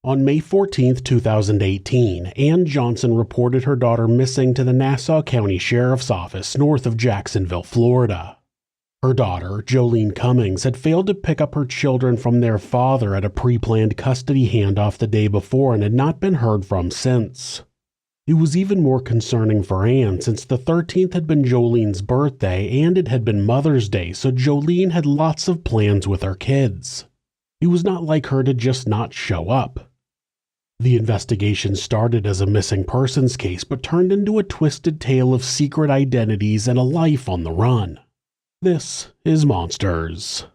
On May 14, 2018, Ann Johnson reported her daughter missing to the Nassau County Sheriff's Office north of Jacksonville, Florida. Her daughter, Joleen Cummings, had failed to pick up her children from their father at a pre-planned custody handoff the day before and had not been heard from since. It was even more concerning for Ann since the 13th had been Joleen's birthday and it had been Mother's Day, so Joleen had lots of plans with her kids. It was not like her to just not show up. The investigation started as a missing persons case but turned into a twisted tale of secret identities and a life on the run. This is Monsters.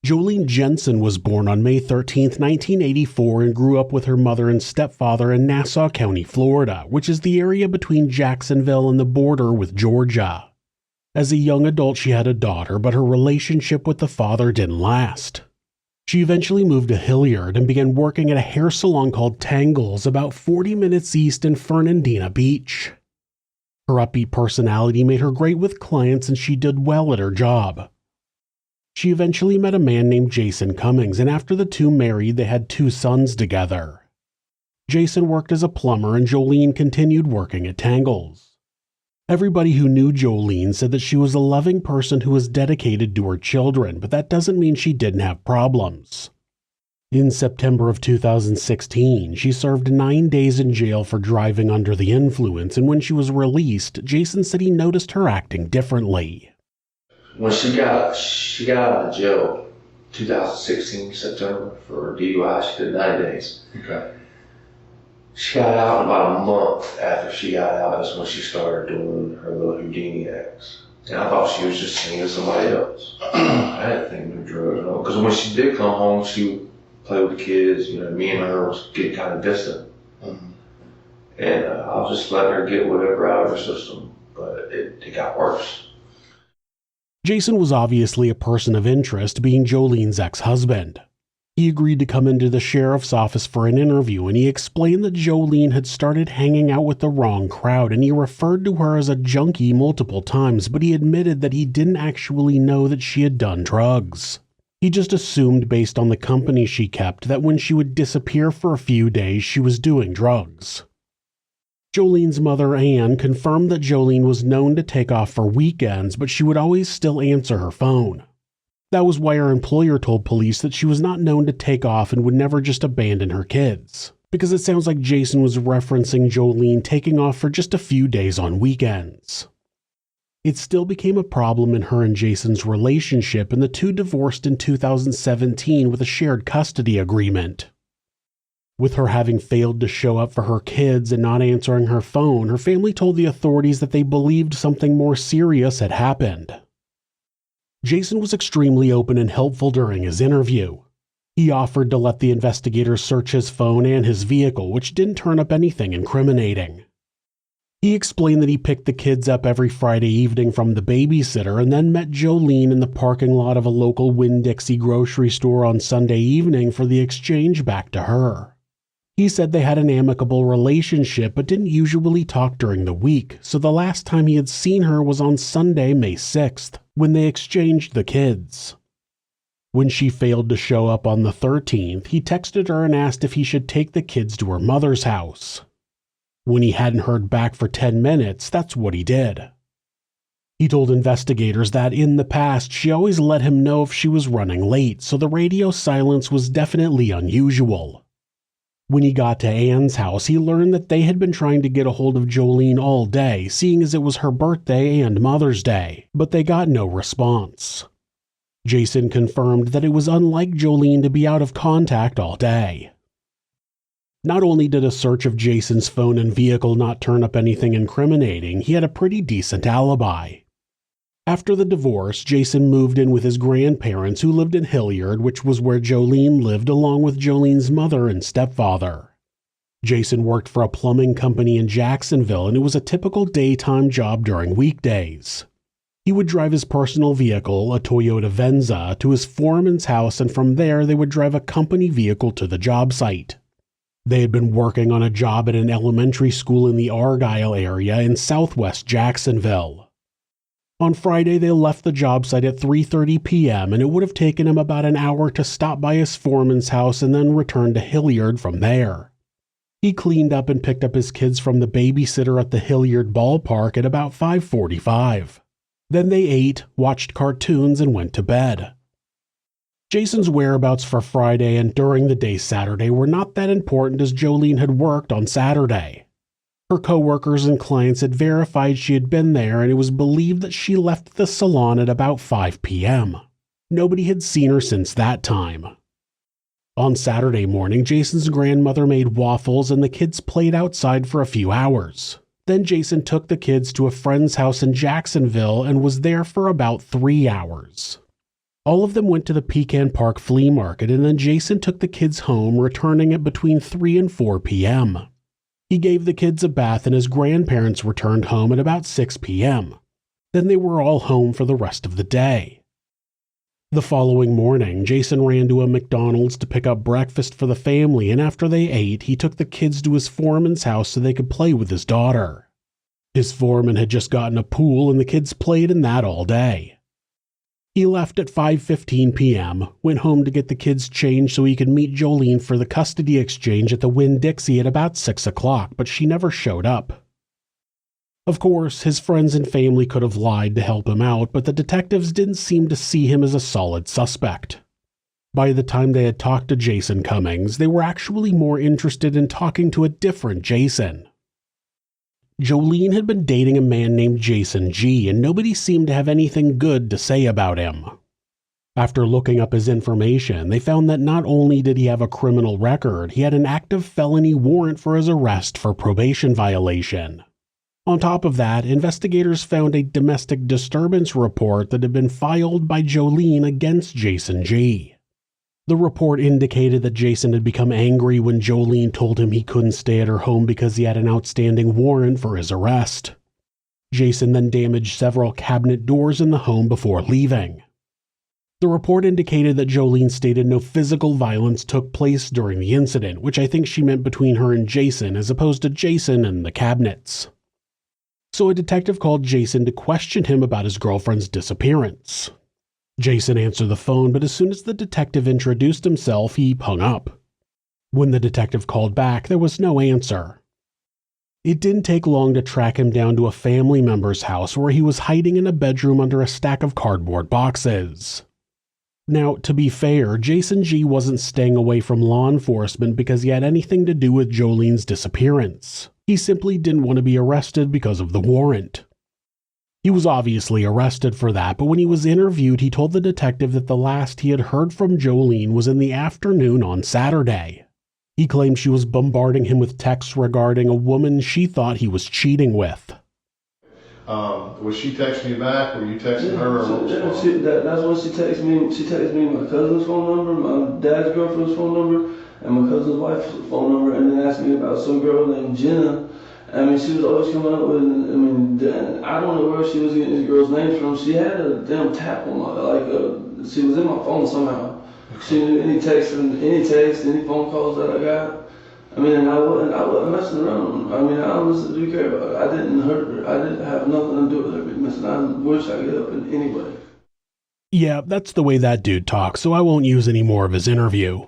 Joleen Jensen was born on May 13, 1984 and grew up with her mother and stepfather in Nassau County, Florida, which is the area between Jacksonville and the border with Georgia. As a young adult, she had a daughter, but her relationship with the father didn't last. She eventually moved to Hilliard and began working at a hair salon called Tangles about 40 minutes east in Fernandina Beach. Her upbeat personality made her great with clients and she did well at her job. She eventually met a man named Jason Cummings, and after the two married, they had 2 sons together. Jason worked as a plumber and Joleen continued working at Tangles. Everybody who knew Joleen said that she was a loving person who was dedicated to her children, but that doesn't mean she didn't have problems. In September of 2016, she served 9 days in jail for driving under the influence, and when she was released, Jason said he noticed her acting differently. When she got out of jail, 2016 September for DUI, she did 90 days. Okay. She got out about a month after she got out. That's when she started doing her little Houdini acts. And I thought she was just seeing somebody else. I didn't think of drugs, because when she did come home, she would play with the kids. Me and her was getting kind of distant. Mm-hmm. And I was just letting her get whatever out of her system, but it got worse. Jason was obviously a person of interest, being Joleen's ex-husband. He agreed to come into the sheriff's office for an interview, and he explained that Joleen had started hanging out with the wrong crowd, and he referred to her as a junkie multiple times, but he admitted that he didn't actually know that she had done drugs. He just assumed, based on the company she kept, that when she would disappear for a few days, she was doing drugs. Joleen's mother, Ann, confirmed that Joleen was known to take off for weekends, but she would always still answer her phone. That was why her employer told police that she was not known to take off and would never just abandon her kids, because it sounds like Jason was referencing Joleen taking off for just a few days on weekends. It still became a problem in her and Jason's relationship, and the two divorced in 2017 with a shared custody agreement. With her having failed to show up for her kids and not answering her phone, her family told the authorities that they believed something more serious had happened. Jason was extremely open and helpful during his interview. He offered to let the investigators search his phone and his vehicle, which didn't turn up anything incriminating. He explained that he picked the kids up every Friday evening from the babysitter and then met Joleen in the parking lot of a local Winn-Dixie grocery store on Sunday evening for the exchange back to her. He said they had an amicable relationship but didn't usually talk during the week, so the last time he had seen her was on Sunday, May 6th, when they exchanged the kids. When she failed to show up on the 13th, he texted her and asked if he should take the kids to her mother's house. When he hadn't heard back for 10 minutes, that's what he did. He told investigators that in the past, she always let him know if she was running late, so the radio silence was definitely unusual. When he got to Ann's house, he learned that they had been trying to get a hold of Joleen all day, seeing as it was her birthday and Mother's Day, but they got no response. Jason confirmed that it was unlike Joleen to be out of contact all day. Not only did a search of Jason's phone and vehicle not turn up anything incriminating, he had a pretty decent alibi. After the divorce, Jason moved in with his grandparents who lived in Hilliard, which was where Joleen lived along with Joleen's mother and stepfather. Jason worked for a plumbing company in Jacksonville, and it was a typical daytime job during weekdays. He would drive his personal vehicle, a Toyota Venza, to his foreman's house, and from there they would drive a company vehicle to the job site. They had been working on a job at an elementary school in the Argyle area in southwest Jacksonville. On Friday, they left the job site at 3:30 p.m., and it would have taken him about an hour to stop by his foreman's house and then return to Hilliard from there. He cleaned up and picked up his kids from the babysitter at the Hilliard ballpark at about 5:45. Then they ate, watched cartoons, and went to bed. Jason's whereabouts for Friday and during the day Saturday were not that important, as Joleen had worked on Saturday. Her coworkers and clients had verified she had been there, and it was believed that she left the salon at about 5 p.m. Nobody had seen her since that time. On Saturday morning, Jason's grandmother made waffles and the kids played outside for a few hours. Then Jason took the kids to a friend's house in Jacksonville and was there for about 3 hours. All of them went to the Pecan Park flea market, and then Jason took the kids home, returning at between 3 and 4 p.m. He gave the kids a bath, and his grandparents returned home at about 6 p.m. Then they were all home for the rest of the day. The following morning, Jason ran to a McDonald's to pick up breakfast for the family, and after they ate, he took the kids to his foreman's house so they could play with his daughter. His foreman had just gotten a pool, and the kids played in that all day. He left at 5:15 p.m., went home to get the kids changed so he could meet Joleen for the custody exchange at the Winn-Dixie at about 6 o'clock, but she never showed up. Of course, his friends and family could have lied to help him out, but the detectives didn't seem to see him as a solid suspect. By the time they had talked to Joleen Cummings, they were actually more interested in talking to a different Jason. Joleen had been dating a man named Jason G., and nobody seemed to have anything good to say about him. After looking up his information, they found that not only did he have a criminal record, he had an active felony warrant for his arrest for probation violation. On top of that, investigators found a domestic disturbance report that had been filed by Joleen against Jason G. The report indicated that Jason had become angry when Joleen told him he couldn't stay at her home because he had an outstanding warrant for his arrest. Jason then damaged several cabinet doors in the home before leaving. The report indicated that Joleen stated no physical violence took place during the incident, which I think she meant between her and Jason as opposed to Jason and the cabinets. So a detective called Jason to question him about his girlfriend's disappearance. Jason answered the phone, but as soon as the detective introduced himself, he hung up. When the detective called back, there was no answer. It didn't take long to track him down to a family member's house where he was hiding in a bedroom under a stack of cardboard boxes. Now, to be fair, Jason G. wasn't staying away from law enforcement because he had anything to do with Joleen's disappearance. He simply didn't want to be arrested because of the warrant. He was obviously arrested for that, but when he was interviewed, he told the detective that the last he had heard from Joleen was in the afternoon on Saturday. He claimed she was bombarding him with texts regarding a woman she thought he was cheating with. Was she texting you back? Were you texting her? That's what she texted me. She texted me my cousin's phone number, my dad's girlfriend's phone number, and my cousin's wife's phone number, and then asked me about some girl named Jenna. I mean, she was always coming up with, I don't know where she was getting these girls' names from. She had a damn tap on my, she was in my phone somehow. She knew any text, any phone calls that I got. I mean, and I wasn't messing around. I mean, I honestly do care about her. I didn't hurt her. I didn't have nothing to do with her being missing. I wish I could help in any way. Yeah, that's the way that dude talks, so I won't use any more of his interview.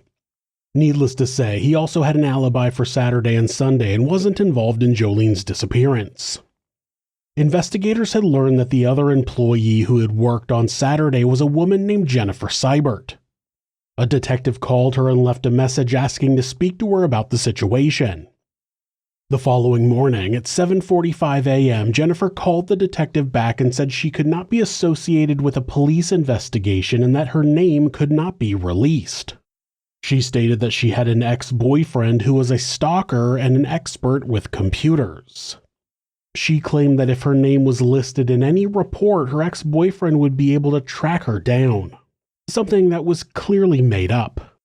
Needless to say, he also had an alibi for Saturday and Sunday and wasn't involved in Joleen's disappearance. Investigators had learned that the other employee who had worked on Saturday was a woman named Jennifer Seibert. A detective called her and left a message asking to speak to her about the situation. The following morning, at 7:45 a.m., Jennifer called the detective back and said she could not be associated with a police investigation and that her name could not be released. She stated that she had an ex-boyfriend who was a stalker and an expert with computers. She claimed that if her name was listed in any report, her ex-boyfriend would be able to track her down. Something that was clearly made up.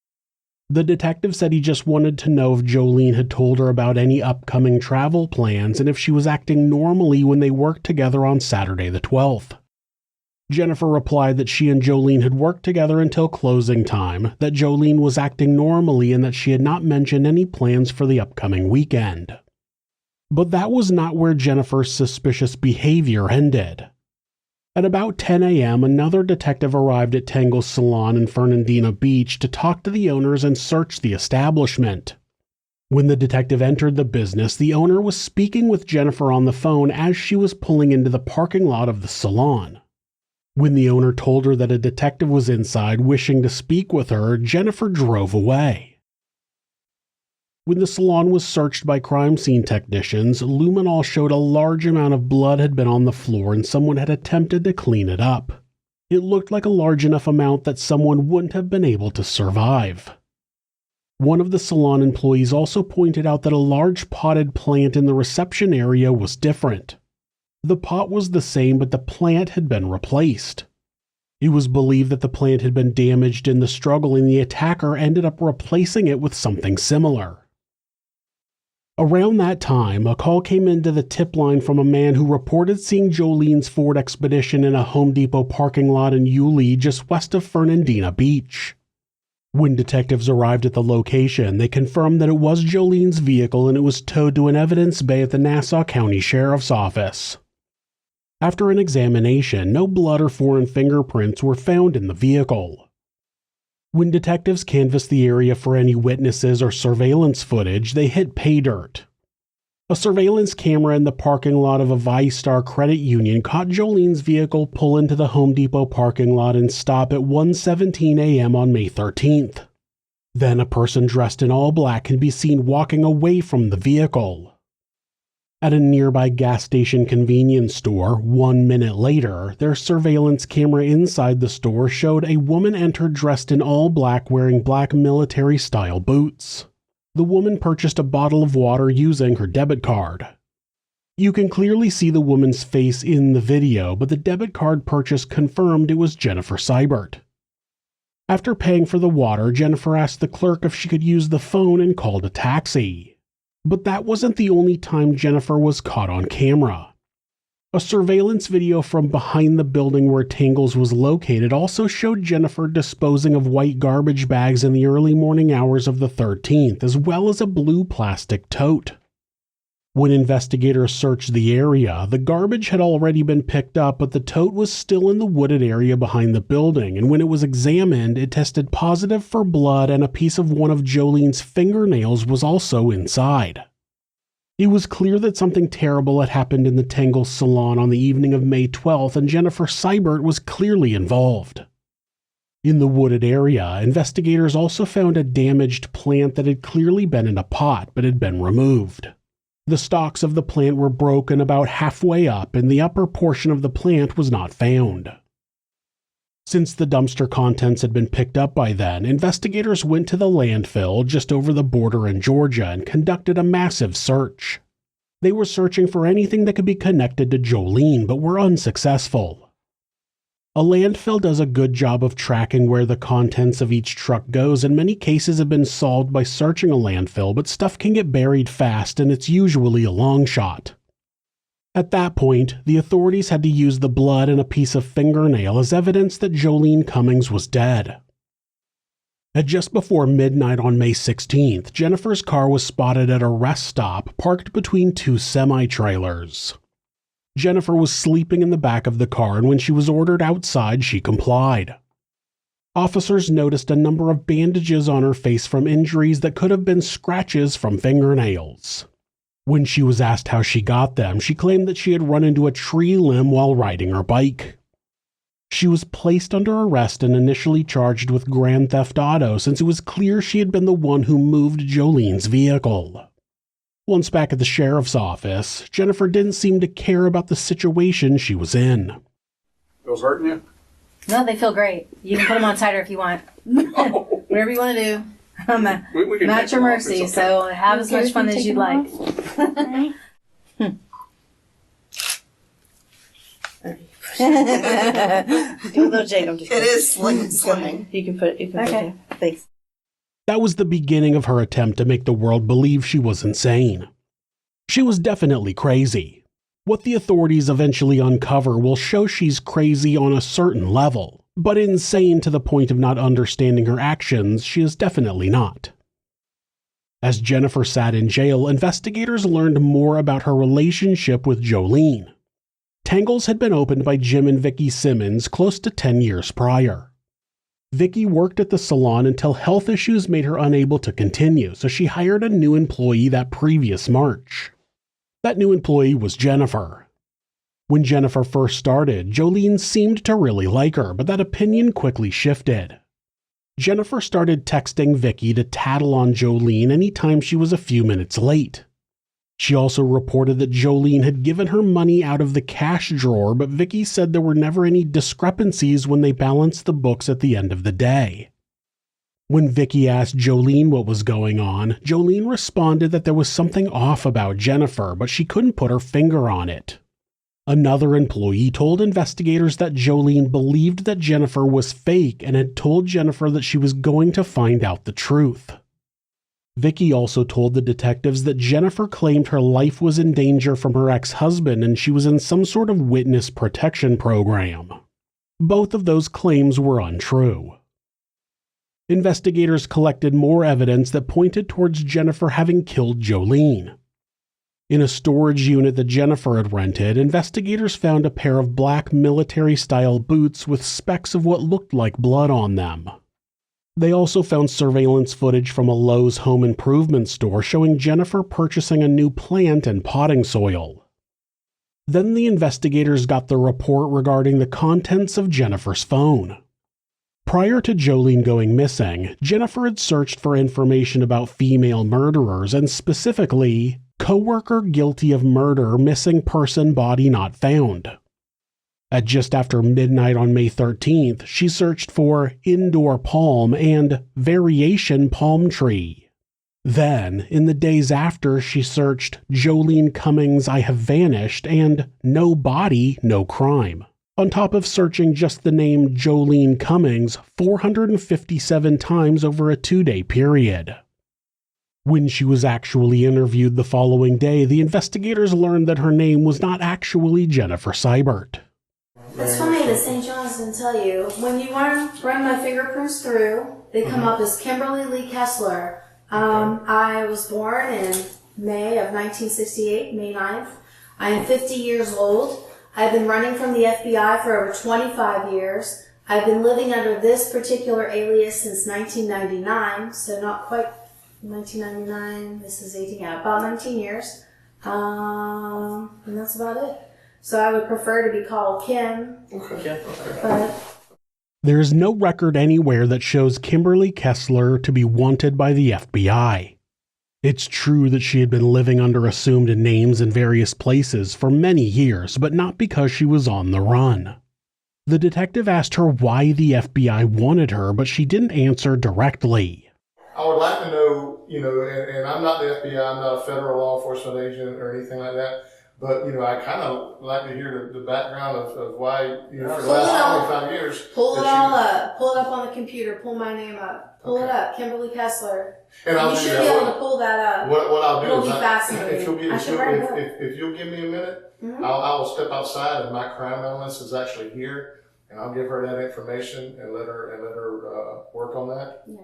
The detective said he just wanted to know if Joleen had told her about any upcoming travel plans and if she was acting normally when they worked together on Saturday the 12th. Jennifer replied that she and Joleen had worked together until closing time, that Joleen was acting normally, and that she had not mentioned any plans for the upcoming weekend. But that was not where Jennifer's suspicious behavior ended. At about 10 a.m., another detective arrived at Tangle's salon in Fernandina Beach to talk to the owners and search the establishment. When the detective entered the business, the owner was speaking with Jennifer on the phone as she was pulling into the parking lot of the salon. When the owner told her that a detective was inside wishing to speak with her, Jennifer drove away. When the salon was searched by crime scene technicians, luminol showed a large amount of blood had been on the floor and someone had attempted to clean it up. It looked like a large enough amount that someone wouldn't have been able to survive. One of the salon employees also pointed out that a large potted plant in the reception area was different. The pot was the same, but the plant had been replaced. It was believed that the plant had been damaged in the struggle and the attacker ended up replacing it with something similar. Around that time, a call came into the tip line from a man who reported seeing Joleen's Ford Expedition in a Home Depot parking lot in Yulee just west of Fernandina Beach. When detectives arrived at the location, they confirmed that it was Joleen's vehicle and it was towed to an evidence bay at the Nassau County Sheriff's Office. After an examination, no blood or foreign fingerprints were found in the vehicle. When detectives canvassed the area for any witnesses or surveillance footage, they hit pay dirt. A surveillance camera in the parking lot of a ViStar credit union caught Joleen's vehicle pull into the Home Depot parking lot and stop at 1:17 a.m. on May 13th. Then a person dressed in all black can be seen walking away from the vehicle. At a nearby gas station convenience store, 1 minute later, their surveillance camera inside the store showed a woman enter dressed in all black wearing black military-style boots. The woman purchased a bottle of water using her debit card. You can clearly see the woman's face in the video, but the debit card purchase confirmed it was Jennifer Seibert. After paying for the water, Jennifer asked the clerk if she could use the phone and called a taxi. But that wasn't the only time Jennifer was caught on camera. A surveillance video from behind the building where Tangle's was located also showed Jennifer disposing of white garbage bags in the early morning hours of the 13th, as well as a blue plastic tote. When investigators searched the area, the garbage had already been picked up, but the tote was still in the wooded area behind the building, and when it was examined, it tested positive for blood and a piece of one of Joleen's fingernails was also inside. It was clear that something terrible had happened in the Tangle salon on the evening of May 12th, and Jennifer Seibert was clearly involved. In the wooded area, investigators also found a damaged plant that had clearly been in a pot but had been removed. The stalks of the plant were broken about halfway up, and the upper portion of the plant was not found. Since the dumpster contents had been picked up by then, investigators went to the landfill just over the border in Georgia and conducted a massive search. They were searching for anything that could be connected to Joleen, but were unsuccessful. A landfill does a good job of tracking where the contents of each truck goes, and many cases have been solved by searching a landfill, but stuff can get buried fast and it's usually a long shot. At that point, the authorities had to use the blood and a piece of fingernail as evidence that Joleen Cummings was dead. At just before midnight on May 16th, Jennifer's car was spotted at a rest stop parked between two semi-trailers. Jennifer was sleeping in the back of the car, and when she was ordered outside, she complied. Officers noticed a number of bandages on her face from injuries that could have been scratches from fingernails. When she was asked how she got them, she claimed that she had run into a tree limb while riding her bike. She was placed under arrest and initially charged with grand theft auto since it was clear she had been the one who moved Joleen's vehicle. Once back at the sheriff's office, Jennifer didn't seem to care about the situation she was in. Those hurting you? No, they feel great. You can put them on cider if you want. Whatever you want to do. I'm We can not take your them off. mercy, It's okay. so have as much fun as you'd like. Although Jade, I'm just It is slimming. You can put it. Okay. Thanks. That was the beginning of her attempt to make the world believe she was insane. She was definitely crazy. What the authorities eventually uncover will show she's crazy on a certain level, but insane to the point of not understanding her actions, she is definitely not. As Jennifer sat in jail, investigators learned more about her relationship with Joleen. Tangles had been opened by Jim and Vicki Simmons close to 10 years prior. Vicki worked at the salon until health issues made her unable to continue, so she hired a new employee that previous March. That new employee was Jennifer. When Jennifer first started, Joleen seemed to really like her, but that opinion quickly shifted. Jennifer started texting Vicki to tattle on Joleen anytime she was a few minutes late. She also reported that Joleen had given her money out of the cash drawer, but Vicki said there were never any discrepancies when they balanced the books at the end of the day. When Vicki asked Joleen what was going on, Joleen responded that there was something off about Jennifer, but she couldn't put her finger on it. Another employee told investigators that Joleen believed that Jennifer was fake and had told Jennifer that she was going to find out the truth. Vicki also told the detectives that Jennifer claimed her life was in danger from her ex-husband and she was in some sort of witness protection program. Both of those claims were untrue. Investigators collected more evidence that pointed towards Jennifer having killed Joleen. In a storage unit that Jennifer had rented, investigators found a pair of black military-style boots with specks of what looked like blood on them. They also found surveillance footage from a Lowe's home improvement store showing Jennifer purchasing a new plant and potting soil. Then the investigators got the report regarding the contents of Jennifer's phone. Prior to Joleen going missing, Jennifer had searched for information about female murderers and specifically, coworker guilty of murder, missing person, body not found. At just after midnight on May 13th, she searched for indoor palm and variation palm tree. Then, in the days after, she searched Joleen Cummings, I have vanished, and no body, no crime, on top of searching just the name Joleen Cummings 457 times over a 2-day period. When she was actually interviewed the following day, the investigators learned that her name was not actually Jennifer Seibert. It's funny that St. John's didn't tell you. When you run my fingerprints through, they come up as Kimberly Kessler. I was born in May of 1968, May 9th. I am 50 years old. I've been running from the FBI for over 25 years. I've been living under this particular alias since 1999, so not quite 1999. This is 18, yeah, about 19 years. And that's about it. So I would prefer to be called Kim. Okay. But there is no record anywhere that shows Kimberly Kessler to be wanted by the FBI. It's true that she had been living under assumed names in various places for many years, but not because she was on the run. The detective asked her why the FBI wanted her, but she didn't answer directly. I would like to know, and I'm not the FBI, I'm not a federal law enforcement agent or anything like that, but, I kind of like to hear the background of why, for the last 25 years. Pull it all up. Pull it up on the computer. Pull my name up. Pull it up. Kimberly Kessler. And you should be able to pull that up. What I'll do It'll is, be fascinating. if you'll give me a minute, I will step outside and my crime analyst is actually here, and I'll give her that information and let her work on that. Yeah.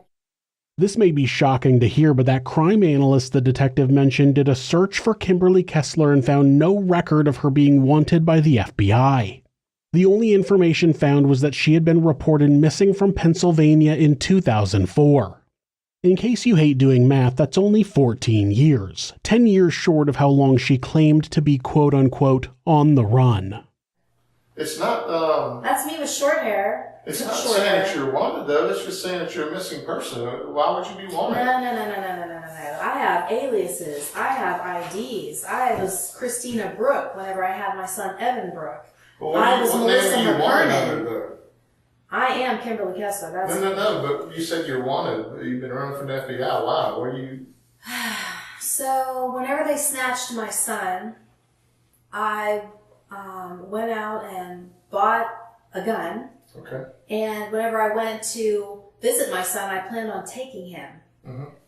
This may be shocking to hear, but that crime analyst the detective mentioned did a search for Kimberly Kessler and found no record of her being wanted by the FBI. The only information found was that she had been reported missing from Pennsylvania in 2004. In case you hate doing math, that's only 14 years, 10 years short of how long she claimed to be quote-unquote on the run. It's not, That's me with short hair. It's not saying that you're wanted, though. It's just saying that you're a missing person. Why would you be wanted? No. I have aliases. I have IDs. I was Christina Brooke whenever I had my son Evan Brooke. Well, I was Melissa name are you wanted McKernan. under, though? I am Kimberly Kessler. That's No, but you said you're wanted. You've been running from the FBI. Why? What are you... So, whenever they snatched my son, I went out and bought a gun. Okay. And whenever I went to visit my son, I planned on taking him.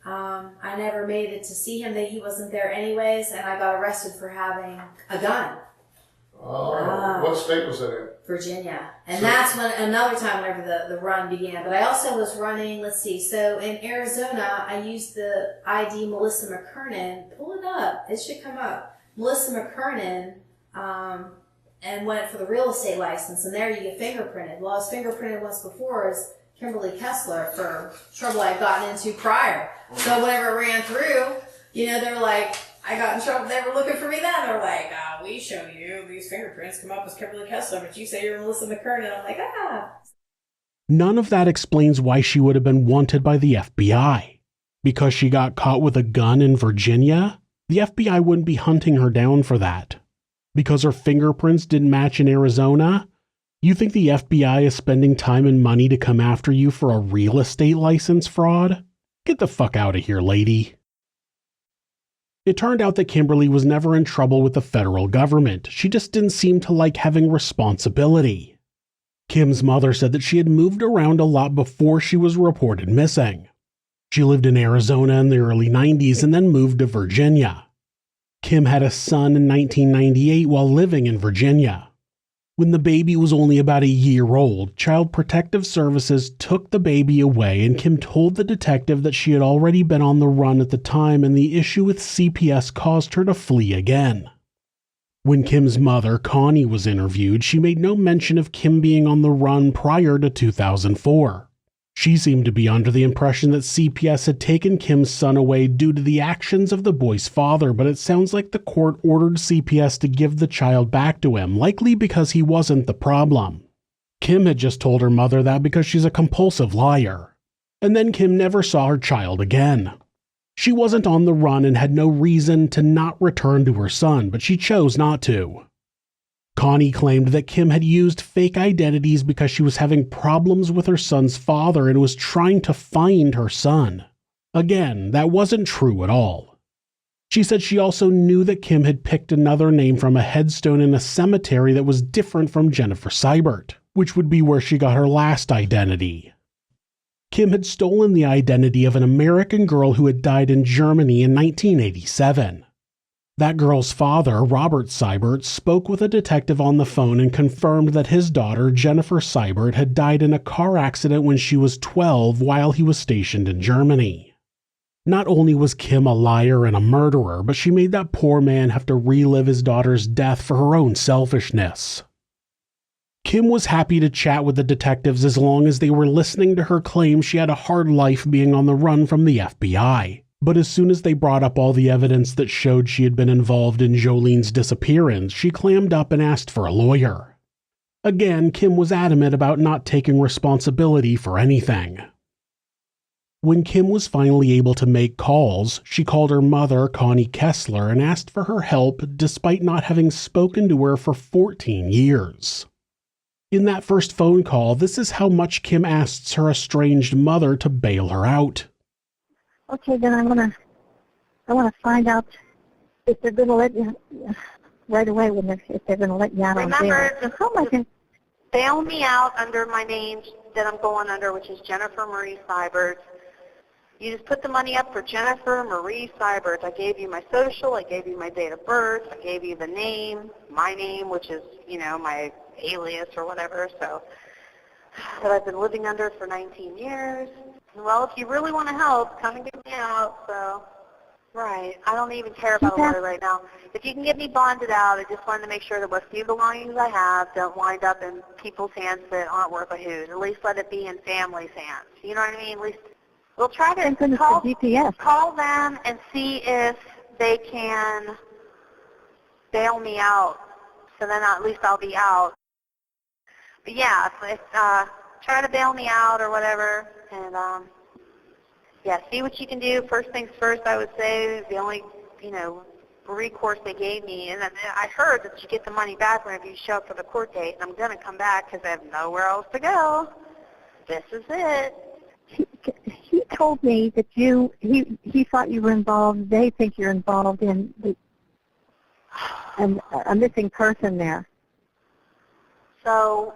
I never made it to see him. That he wasn't there anyways, and I got arrested for having a gun. Oh, what state was that in? Virginia. And that's when another time whenever the run began. But I also was running, let's see, so in Arizona, I used the ID Melissa McKernan. Pull it up. It should come up. Melissa McKernan, and went for the real estate license. And there you get fingerprinted. Well, I was fingerprinted once before as Kimberly Kessler for trouble I'd gotten into prior. So whenever it ran through, you know, they were like, I got in trouble. They were looking for me then. They were like, we show you these fingerprints come up as Kimberly Kessler, but you say you're Melissa McKernan. I'm like, None of that explains why she would have been wanted by the FBI. Because she got caught with a gun in Virginia? The FBI wouldn't be hunting her down for that. Because her fingerprints didn't match in Arizona? You think the FBI is spending time and money to come after you for a real estate license fraud? Get the fuck out of here, lady. It turned out that Kimberly was never in trouble with the federal government. She just didn't seem to like having responsibility. Kim's mother said that she had moved around a lot before she was reported missing. She lived in Arizona in the early 90s and then moved to Virginia. Kim had a son in 1998 while living in Virginia. When the baby was only about a year old, Child Protective Services took the baby away, and Kim told the detective that she had already been on the run at the time and the issue with CPS caused her to flee again. When Kim's mother, Connie, was interviewed, she made no mention of Kim being on the run prior to 2004. She seemed to be under the impression that CPS had taken Kim's son away due to the actions of the boy's father, but it sounds like the court ordered CPS to give the child back to him, likely because he wasn't the problem. Kim had just told her mother that because she's a compulsive liar. And then Kim never saw her child again. She wasn't on the run and had no reason to not return to her son, but she chose not to. Connie claimed that Kim had used fake identities because she was having problems with her son's father and was trying to find her son. Again, that wasn't true at all. She said she also knew that Kim had picked another name from a headstone in a cemetery that was different from Jennifer Seibert, which would be where she got her last identity. Kim had stolen the identity of an American girl who had died in Germany in 1987. That girl's father, Robert Seibert, spoke with a detective on the phone and confirmed that his daughter, Jennifer Seibert, had died in a car accident when she was 12 while he was stationed in Germany. Not only was Kim a liar and a murderer, but she made that poor man have to relive his daughter's death for her own selfishness. Kim was happy to chat with the detectives as long as they were listening to her claim she had a hard life being on the run from the FBI. But as soon as they brought up all the evidence that showed she had been involved in Joleen's disappearance, she clammed up and asked for a lawyer. Again, Kim was adamant about not taking responsibility for anything. When Kim was finally able to make calls, she called her mother, Connie Kessler, and asked for her help despite not having spoken to her for 14 years. In that first phone call, this is how much Kim asks her estranged mother to bail her out. Okay, then I want to find out if they're going to let you right away if they're going to let you out on bail. Remember, how am I going to bail me out under my name that I'm going under, which is Jennifer Marie Seibert. You just put the money up for Jennifer Marie Seibert. I gave you my social, I gave you my date of birth, I gave you the name, my name, which is, my alias or whatever, so that I've been living under for 19 years. Well, if you really want to help, come and get me out, so, right. I don't even care about a lawyer right now. If you can get me bonded out, I just wanted to make sure that what few belongings I have don't wind up in people's hands that aren't worth a hoot. At least let it be in family's hands. You know what I mean? At least we'll try to call them and see if they can bail me out, so then at least I'll be out. But yeah, try to bail me out or whatever, and yeah, see what you can do. First things first, I would say the only, recourse they gave me, and I heard that you get the money back whenever you show up for the court date, and I'm going to come back because I have nowhere else to go. This is it. He told me that he thought you were involved, they think you're involved in a missing person there. So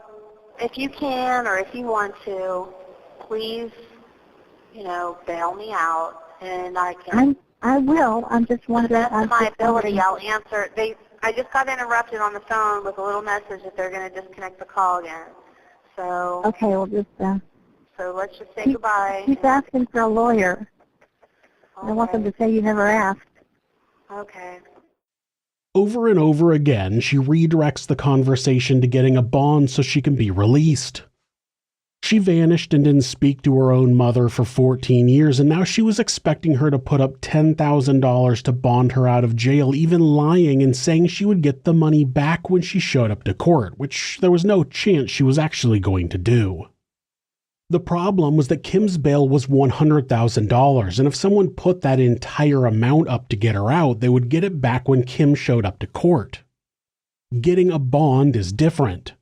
if you can or if you want to, please, bail me out, and I can. I will. I'm just To the wondering. best of my ability, I'll answer. I just got interrupted on the phone with a little message that they're going to disconnect the call again. So. Okay, well, just. So let's just say goodbye. He's asking for a lawyer. I want them to say you never asked. Okay. Over and over again, she redirects the conversation to getting a bond so she can be released. She vanished and didn't speak to her own mother for 14 years, and now she was expecting her to put up $10,000 to bond her out of jail, even lying and saying she would get the money back when she showed up to court, which there was no chance she was actually going to do. The problem was that Kim's bail was $100,000, and if someone put that entire amount up to get her out, they would get it back when Kim showed up to court. Getting a bond is different.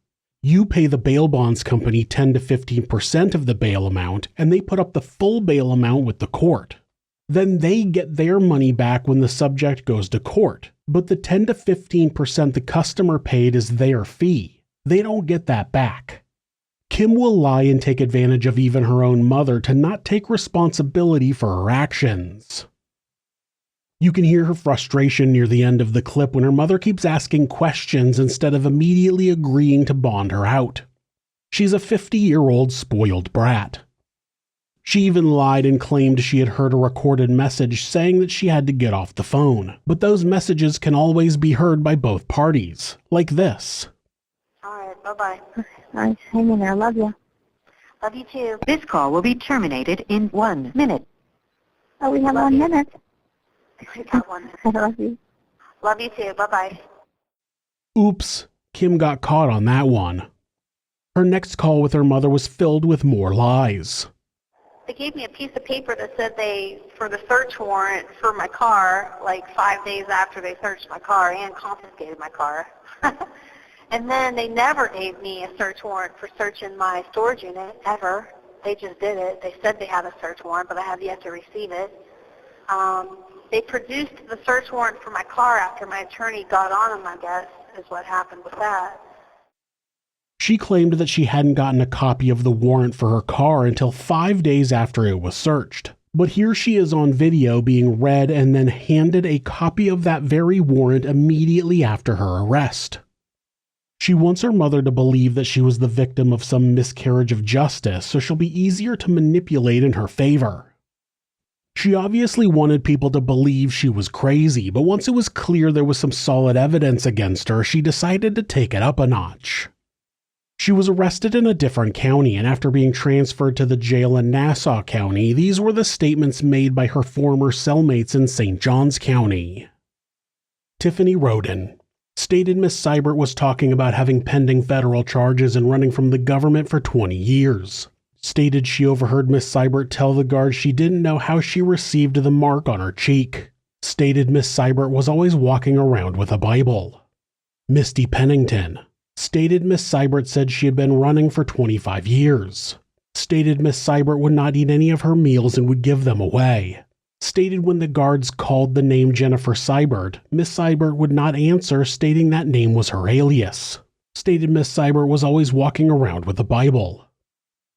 You pay the bail bonds company 10 to 15% of the bail amount, and they put up the full bail amount with the court. Then they get their money back when the subject goes to court, but the 10 to 15% the customer paid is their fee. They don't get that back. Kim will lie and take advantage of even her own mother to not take responsibility for her actions. You can hear her frustration near the end of the clip when her mother keeps asking questions instead of immediately agreeing to bond her out. She's a 50-year-old spoiled brat. She even lied and claimed she had heard a recorded message saying that she had to get off the phone, but those messages can always be heard by both parties, like this. All right, bye-bye. All right, hang in there. Love you. Love you too. This call will be terminated in 1 minute. Oh, we have 1 minute. I got one. I love you. Love you too. Bye-bye. Oops, Kim got caught on that one. Her next call with her mother was filled with more lies. They gave me a piece of paper that said for the search warrant for my car, like 5 days after they searched my car and confiscated my car. And then they never gave me a search warrant for searching my storage unit, ever. They just did it. They said they had a search warrant, but I have yet to receive it. They produced the search warrant for my car after my attorney got on them, I guess, is what happened with that. She claimed that she hadn't gotten a copy of the warrant for her car until 5 days after it was searched. But here she is on video being read and then handed a copy of that very warrant immediately after her arrest. She wants her mother to believe that she was the victim of some miscarriage of justice, so she'll be easier to manipulate in her favor. She obviously wanted people to believe she was crazy, but once it was clear there was some solid evidence against her, she decided to take it up a notch. She was arrested in a different county, and after being transferred to the jail in Nassau County, these were the statements made by her former cellmates in St. Johns County. Tiffany Roden stated Miss Seibert was talking about having pending federal charges and running from the government for 20 years. Stated she overheard Miss Seibert tell the guard she didn't know how she received the mark on her cheek. Stated Miss Seibert was always walking around with a Bible. Misty Pennington stated Miss Seibert said she had been running for 25 years. Stated Miss Seibert would not eat any of her meals and would give them away. Stated when the guards called the name Jennifer Seibert, Miss Seibert would not answer, stating that name was her alias. Stated Miss Seibert was always walking around with a Bible.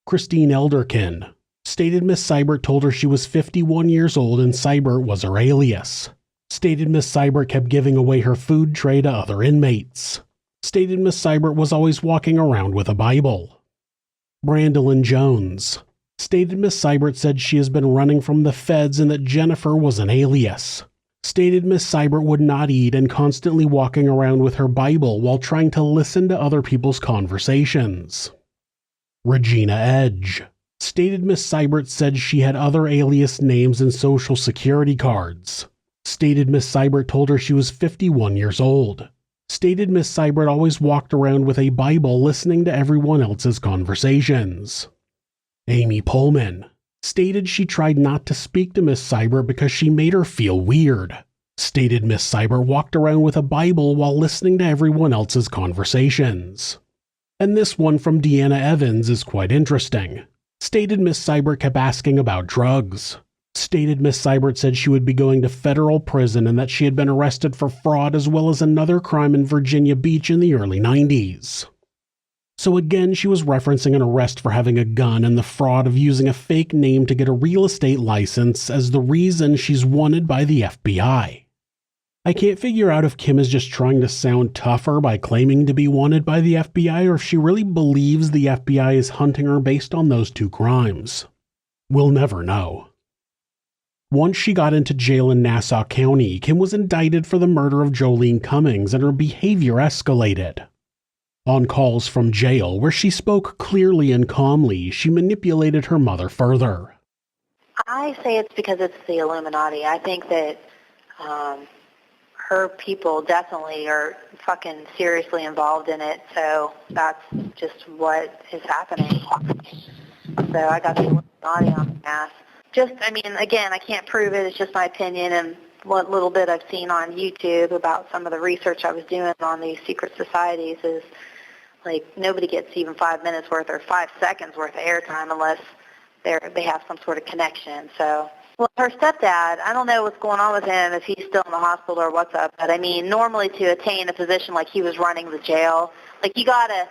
Christine Elderkin stated Miss Seibert told her she was 51 years old and Seibert was her alias. Stated Miss Seibert kept giving away her food tray to other inmates. Stated Miss Seibert was always walking around with a Bible. Brandolyn Jones stated Miss Seibert said she has been running from the feds and that Jennifer was an alias. Stated Miss Seibert would not eat and constantly walking around with her Bible while trying to listen to other people's conversations. Regina Edge stated Miss Seibert said she had other alias names and social security cards. Stated Miss Seibert told her she was 51 years old. Stated Miss Seibert always walked around with a Bible listening to everyone else's conversations. Amy Pullman stated she tried not to speak to Miss Seibert because she made her feel weird. Stated Miss Seibert walked around with a Bible while listening to everyone else's conversations. And this one from Deanna Evans is quite interesting. Stated Miss Seibert kept asking about drugs. Stated Miss Seibert said she would be going to federal prison and that she had been arrested for fraud as well as another crime in Virginia Beach in the early 90s. So again, she was referencing an arrest for having a gun and the fraud of using a fake name to get a real estate license as the reason she's wanted by the FBI. I can't figure out if Kim is just trying to sound tougher by claiming to be wanted by the FBI or if she really believes the FBI is hunting her based on those two crimes. We'll never know. Once she got into jail in Nassau County, Kim was indicted for the murder of Joleen Cummings and her behavior escalated. On calls from jail, where she spoke clearly and calmly, she manipulated her mother further. I say it's because it's the Illuminati. I think that her people definitely are fucking seriously involved in it, so that's just what is happening. So I got the Illuminati on my ass. Again, I can't prove it. It's just my opinion and what little bit I've seen on YouTube about some of the research I was doing on these secret societies is, like, nobody gets even 5 minutes worth or 5 seconds worth of airtime unless they have some sort of connection. So, well, her stepdad, I don't know what's going on with him, if he's still in the hospital or what's up. But I mean, normally to attain a position like he was running the jail, like you gotta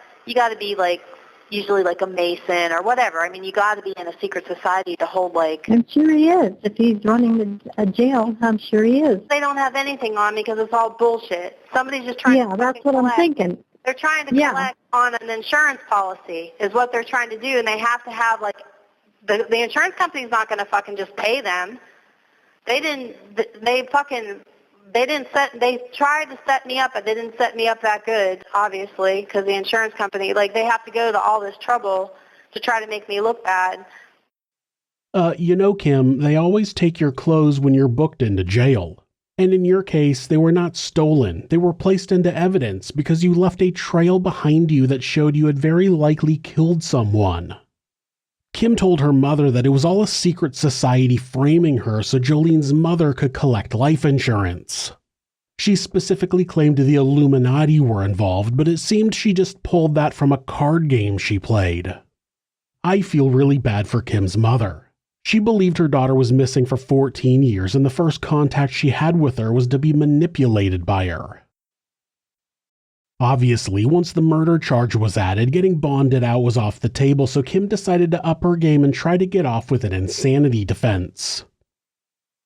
be like usually like a Mason or whatever. I mean, you gotta be in a secret society to hold like. I'm sure he is. If he's running a jail, I'm sure he is. They don't have anything on me because it's all bullshit. Somebody's just trying. Yeah, that's what I'm thinking. They're trying to collect on an insurance policy is what they're trying to do, and they have to have like. The insurance company's not going to fucking just pay them. They tried to set me up, but they didn't set me up that good, obviously, because the insurance company, like, they have to go to all this trouble to try to make me look bad. Kim, they always take your clothes when you're booked into jail. And in your case, they were not stolen. They were placed into evidence because you left a trail behind you that showed you had very likely killed someone. Kim told her mother that it was all a secret society framing her so Joleen's mother could collect life insurance. She specifically claimed the Illuminati were involved, but it seemed she just pulled that from a card game she played. I feel really bad for Kim's mother. She believed her daughter was missing for 14 years, and the first contact she had with her was to be manipulated by her. Obviously, once the murder charge was added, getting bonded out was off the table, so Kim decided to up her game and try to get off with an insanity defense.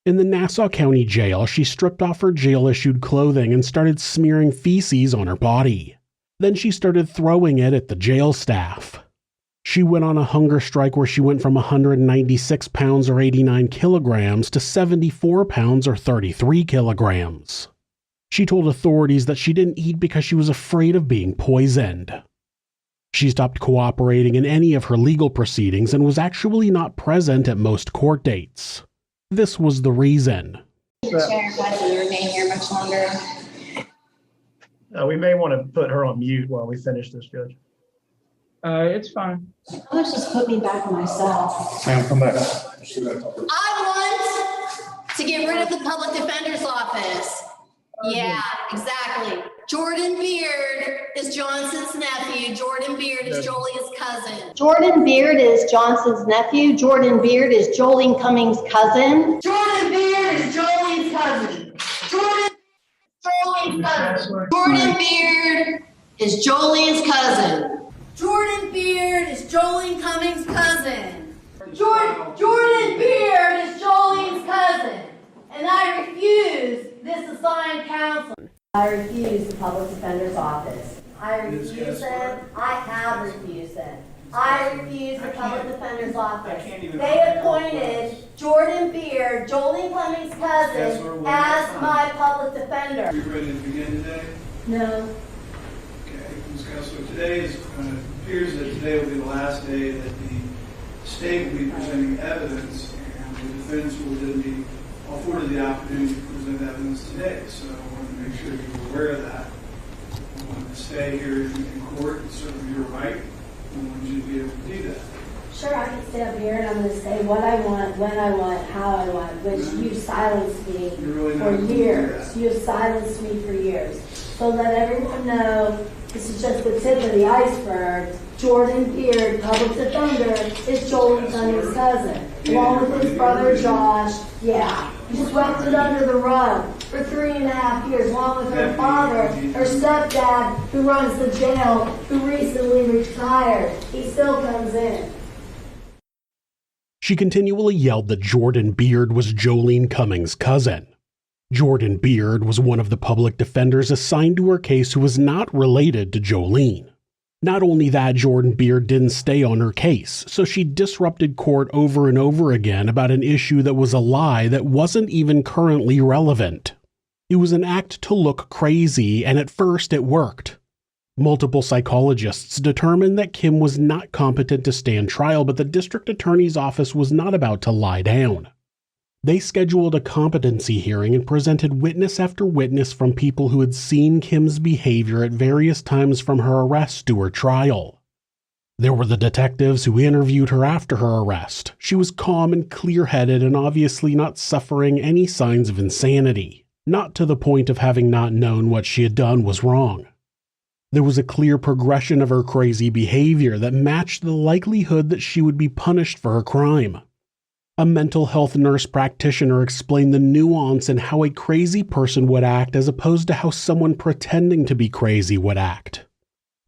In the Nassau County Jail, she stripped off her jail-issued clothing and started smearing feces on her body. Then she started throwing it at the jail staff. She went on a hunger strike where she went from 196 pounds or 89 kilograms to 74 pounds or 33 kilograms. She told authorities that she didn't eat because she was afraid of being poisoned. She stopped cooperating in any of her legal proceedings and was actually not present at most court dates. This was the reason. Chair, can you remain here much longer? We may want to put her on mute while we finish this, Judge. It's fine. Let's just put me back on myself. Sam, come back. I want to get rid of the public defender's office. Yeah, exactly. Jordan Beard is Johnson's nephew. Jordan Beard is Joleen's cousin. Jordan Beard is Johnson's nephew. Jordan Beard is Joleen Cummings' cousin. Jordan Beard is Joleen's cousin. Joleen's cousin. Jordan Beard is Joleen's cousin. Jordan Beard is Joleen Cummings' cousin. Jordan Beard is Joleen's cousin. And I refuse this assigned counsel. I refuse the public defender's office. I refuse it. I have refused it. I refuse the public defender's office. They appointed Jordan Beard, Joleen Cummings' cousin, as my public defender. You ready to begin today? No. Okay, Ms. Kessler, today appears that today will be the last day that the state will be presenting evidence, and the defense will then be afforded the opportunity to present evidence today. So I want to make sure you're aware of that. I want to stay here in court and serve your right. I want you to be able to do that. Sure, I can stay up here and I'm going to say what I want, when I want, how I want, which you silenced me for years. You have silenced me for years. So let everyone know this is just the tip of the iceberg. Jordan Beard, public defender, is Joleen Cummings' cousin. along with his brother Josh. Yeah, he swept it under the rug for 3.5 years, along with her father, her stepdad, who runs the jail, who recently retired. He still comes in. She continually yelled that Jordan Beard was Joleen Cummings' cousin. Jordan Beard was one of the public defenders assigned to her case who was not related to Joleen. Not only that, Jordan Beard didn't stay on her case, so she disrupted court over and over again about an issue that was a lie that wasn't even currently relevant. It was an act to look crazy, and at first it worked. Multiple psychologists determined that Kim was not competent to stand trial, but the district attorney's office was not about to lie down. They scheduled a competency hearing and presented witness after witness from people who had seen Kim's behavior at various times from her arrest to her trial. There were the detectives who interviewed her after her arrest. She was calm and clear-headed and obviously not suffering any signs of insanity, not to the point of having not known what she had done was wrong. There was a clear progression of her crazy behavior that matched the likelihood that she would be punished for her crime. A mental health nurse practitioner explained the nuance in how a crazy person would act as opposed to how someone pretending to be crazy would act.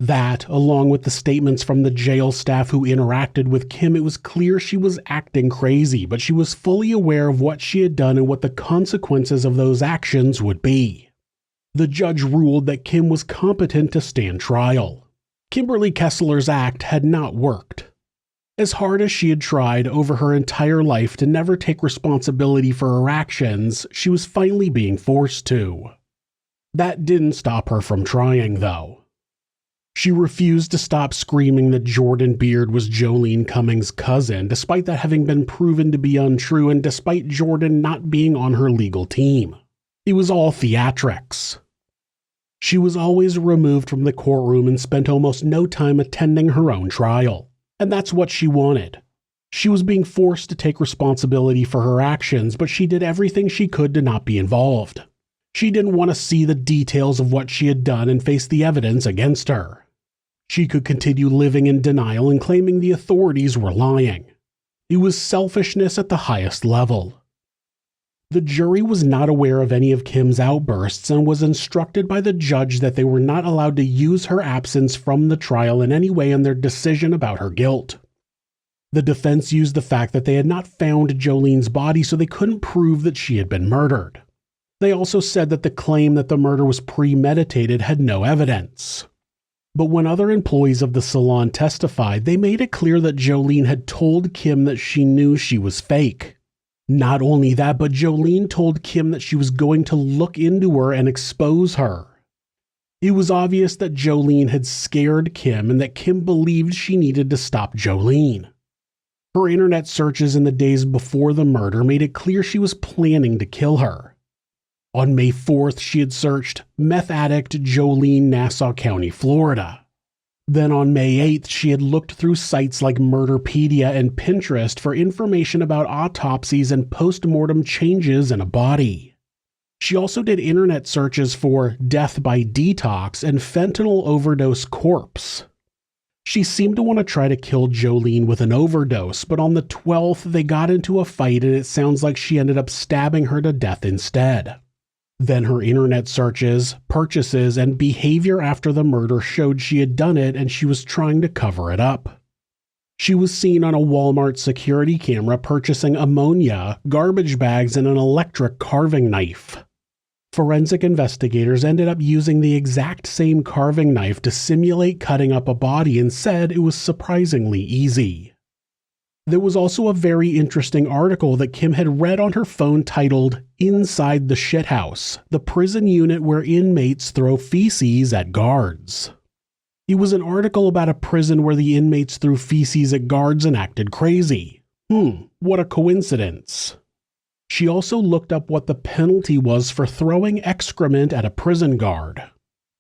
That, along with the statements from the jail staff who interacted with Kim, it was clear she was acting crazy, but she was fully aware of what she had done and what the consequences of those actions would be. The judge ruled that Kim was competent to stand trial. Kimberly Kessler's act had not worked. As hard as she had tried over her entire life to never take responsibility for her actions, she was finally being forced to. That didn't stop her from trying, though. She refused to stop screaming that Jordan Beard was Joleen Cummings' cousin, despite that having been proven to be untrue and despite Jordan not being on her legal team. It was all theatrics. She was always removed from the courtroom and spent almost no time attending her own trial. And that's what she wanted. She was being forced to take responsibility for her actions, but she did everything she could to not be involved. She didn't want to see the details of what she had done and face the evidence against her. She could continue living in denial and claiming the authorities were lying. It was selfishness at the highest level. The jury was not aware of any of Kim's outbursts and was instructed by the judge that they were not allowed to use her absence from the trial in any way in their decision about her guilt. The defense used the fact that they had not found Joleen's body, so they couldn't prove that she had been murdered. They also said that the claim that the murder was premeditated had no evidence. But when other employees of the salon testified, they made it clear that Joleen had told Kim that she knew she was fake. Not only that, but Joleen told Kim that she was going to look into her and expose her. It was obvious that Joleen had scared Kim and that Kim believed she needed to stop Joleen. Her internet searches in the days before the murder made it clear she was planning to kill her. On May 4th, she had searched meth addict Joleen, Nassau County, Florida. Then on May 8th, she had looked through sites like Murderpedia and Pinterest for information about autopsies and post-mortem changes in a body. She also did internet searches for death by detox and fentanyl overdose corpse. She seemed to want to try to kill Joleen with an overdose, but on the 12th, they got into a fight and it sounds like she ended up stabbing her to death instead. Then her internet searches, purchases, and behavior after the murder showed she had done it and she was trying to cover it up. She was seen on a Walmart security camera purchasing ammonia, garbage bags, and an electric carving knife. Forensic investigators ended up using the exact same carving knife to simulate cutting up a body and said it was surprisingly easy. There was also a very interesting article that Kim had read on her phone titled "Inside the Shithouse, the prison unit where inmates throw feces at guards." It was an article about a prison where the inmates threw feces at guards and acted crazy. What a coincidence. She also looked up what the penalty was for throwing excrement at a prison guard.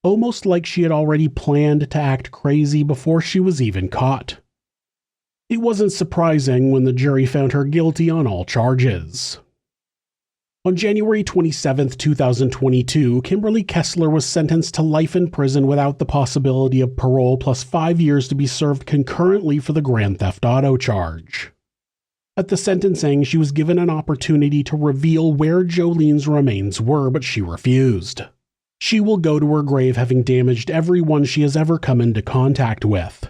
Almost like she had already planned to act crazy before she was even caught. It wasn't surprising when the jury found her guilty on all charges. On January 27, 2022, Kimberly Kessler was sentenced to life in prison without the possibility of parole plus 5 years to be served concurrently for the grand theft auto charge. At the sentencing, she was given an opportunity to reveal where Joleen's remains were, but she refused. She will go to her grave having damaged everyone she has ever come into contact with.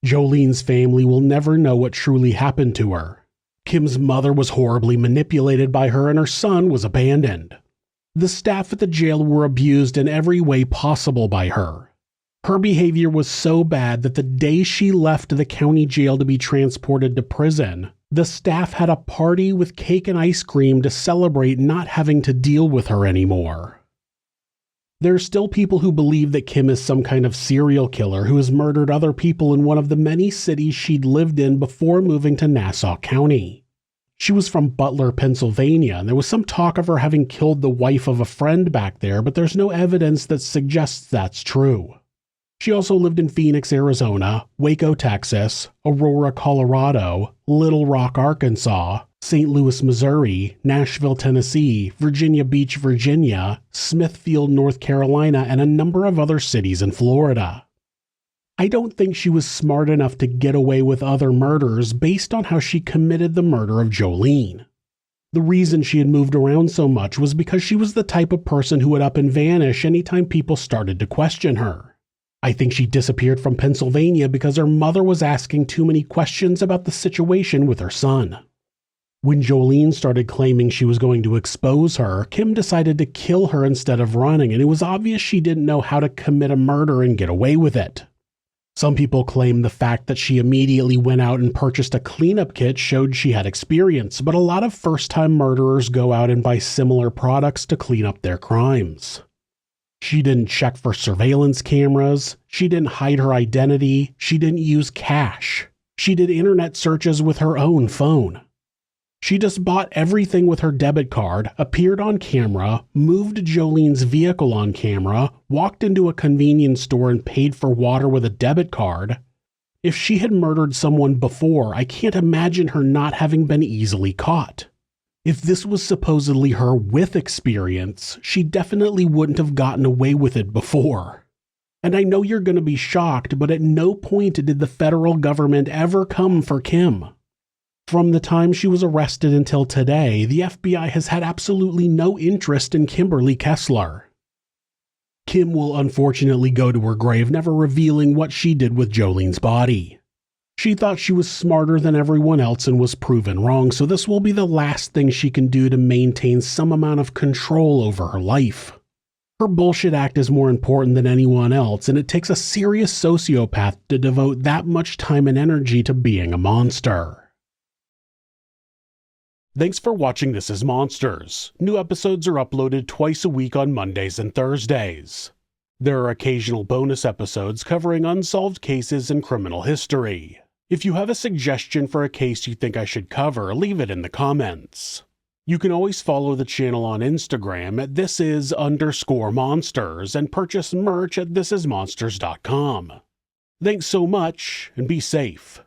Joleen's family will never know what truly happened to her. Kim's mother was horribly manipulated by her and her son was abandoned. The staff at the jail were abused in every way possible by her. Her behavior was so bad that the day she left the county jail to be transported to prison, the staff had a party with cake and ice cream to celebrate not having to deal with her anymore. There are still people who believe that Kim is some kind of serial killer who has murdered other people in one of the many cities she'd lived in before moving to Nassau County. She was from Butler, Pennsylvania, and there was some talk of her having killed the wife of a friend back there, but there's no evidence that suggests that's true. She also lived in Phoenix, Arizona, Waco, Texas, Aurora, Colorado, Little Rock, Arkansas, St. Louis, Missouri, Nashville, Tennessee, Virginia Beach, Virginia, Smithfield, North Carolina, and a number of other cities in Florida. I don't think she was smart enough to get away with other murders based on how she committed the murder of Joleen. The reason she had moved around so much was because she was the type of person who would up and vanish anytime people started to question her. I think she disappeared from Pennsylvania because her mother was asking too many questions about the situation with her son. When Joleen started claiming she was going to expose her, Kim decided to kill her instead of running, and it was obvious she didn't know how to commit a murder and get away with it. Some people claim the fact that she immediately went out and purchased a cleanup kit showed she had experience, but a lot of first-time murderers go out and buy similar products to clean up their crimes. She didn't check for surveillance cameras, she didn't hide her identity, she didn't use cash. She did internet searches with her own phone. She just bought everything with her debit card, appeared on camera, moved Joleen's vehicle on camera, walked into a convenience store and paid for water with a debit card. If she had murdered someone before, I can't imagine her not having been easily caught. If this was supposedly her with experience, she definitely wouldn't have gotten away with it before. And I know you're going to be shocked, but at no point did the federal government ever come for Kim. From the time she was arrested until today, the FBI has had absolutely no interest in Kimberly Kessler. Kim will unfortunately go to her grave never revealing what she did with Joleen's body. She thought she was smarter than everyone else and was proven wrong, so this will be the last thing she can do to maintain some amount of control over her life. Her bullshit act is more important than anyone else, and it takes a serious sociopath to devote that much time and energy to being a monster. Thanks for watching This Is Monsters. New episodes are uploaded twice a week on Mondays and Thursdays. There are occasional bonus episodes covering unsolved cases and criminal history. If you have a suggestion for a case you think I should cover, leave it in the comments. You can always follow the channel on Instagram at thisis_monsters and purchase merch at thisismonsters.com. Thanks so much, and be safe.